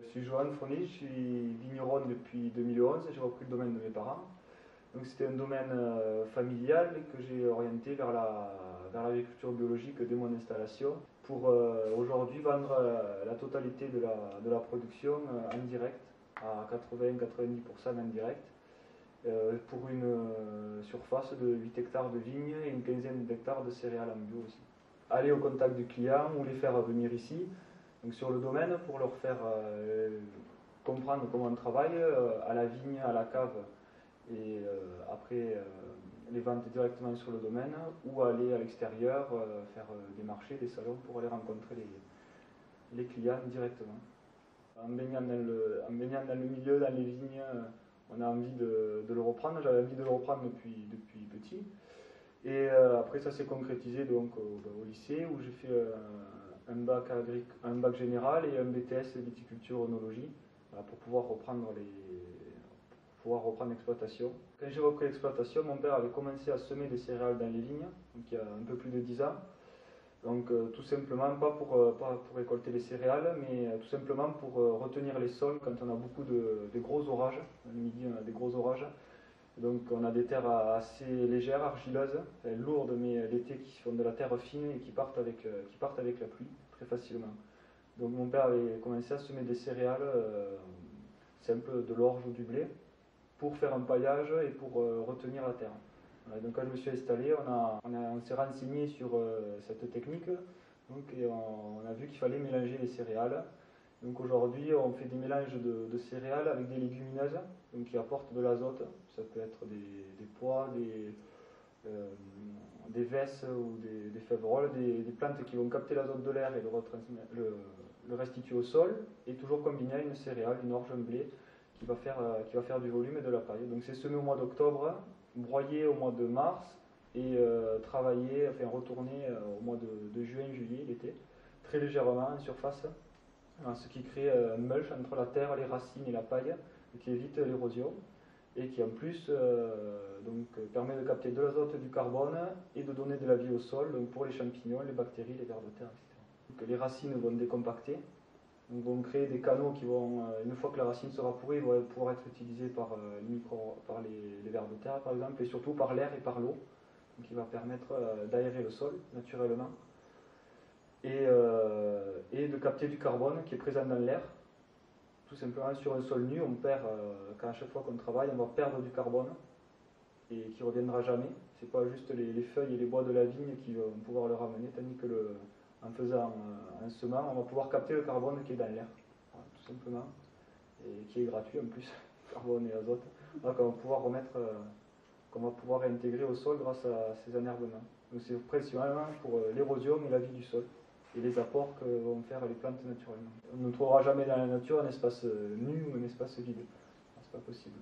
Je suis Johan Fournier, je suis vigneron depuis 2011, j'ai repris le domaine de mes parents. Donc c'était un domaine familial que j'ai orienté vers l'agriculture biologique dès mon installation pour aujourd'hui vendre la totalité de la production en direct, à 80-90% en direct, pour une surface de 8 hectares de vignes et une quinzaine d'hectares de céréales en bio aussi. Aller au contact du client ou les faire venir ici, donc sur le domaine, pour leur faire comprendre comment on travaille, à la vigne, à la cave, et après les ventes directement sur le domaine, ou aller à l'extérieur, faire des marchés, des salons, pour aller rencontrer les clients directement. En baignant dans le milieu, dans les vignes, on a envie de le reprendre. J'avais envie de le reprendre depuis petit. Et après, ça s'est concrétisé donc au lycée, où j'ai fait un bac général et un BTS viticulture œnologie, pour pouvoir reprendre l'exploitation. Quand j'ai repris l'exploitation, mon père avait commencé à semer des céréales dans les vignes, donc il y a un peu plus de 10 ans. Donc tout simplement, pas pour récolter les céréales, mais tout simplement pour retenir les sols quand on a beaucoup de gros orages. Le midi, on a des gros orages. Donc on a des terres assez légères, argileuses, lourdes, mais l'été qui font de la terre fine et qui partent avec la pluie très facilement. Donc mon père avait commencé à semer des céréales simples, de l'orge ou du blé, pour faire un paillage et pour retenir la terre. Donc quand je me suis installé, on s'est renseigné sur cette technique, donc, et on a vu qu'il fallait mélanger les céréales. Donc aujourd'hui, on fait des mélanges de céréales avec des légumineuses, donc qui apportent de l'azote. Ça peut être des pois, des vesses ou des féveroles, des plantes qui vont capter l'azote de l'air et le restituer au sol, et toujours combiné à une céréale, une orge, un blé, qui va faire du volume et de la paille. Donc c'est semé au mois d'octobre, broyé au mois de mars, et retourné au mois de juin, juillet, l'été, très légèrement en surface, ce qui crée un mulch entre la terre, les racines et la paille, qui évite l'érosion, et qui en plus permet de capter de l'azote, du carbone, et de donner de la vie au sol, donc pour les champignons, les bactéries, les vers de terre, etc. Donc les racines vont décompacter, donc vont créer des canaux qui vont, une fois que la racine sera pourrie, vont pouvoir être utilisés par les vers de terre par exemple, et surtout par l'air et par l'eau, qui va permettre d'aérer le sol naturellement, et de capter du carbone qui est présent dans l'air. Tout simplement, sur un sol nu, on perd, à chaque fois qu'on travaille, on va perdre du carbone, et qui ne reviendra jamais. C'est pas juste les feuilles et les bois de la vigne qui vont pouvoir le ramener, tandis que en faisant un semant, on va pouvoir capter le carbone qui est dans l'air, voilà, tout simplement, et qui est gratuit en plus, carbone et azote, qu'on va pouvoir remettre, qu'on va pouvoir réintégrer au sol grâce à ces énervements. Donc c'est principalement pour l'érosion et la vie du sol, et les apports que vont faire les plantes naturellement. On ne trouvera jamais dans la nature un espace nu ou un espace vide, c'est pas possible.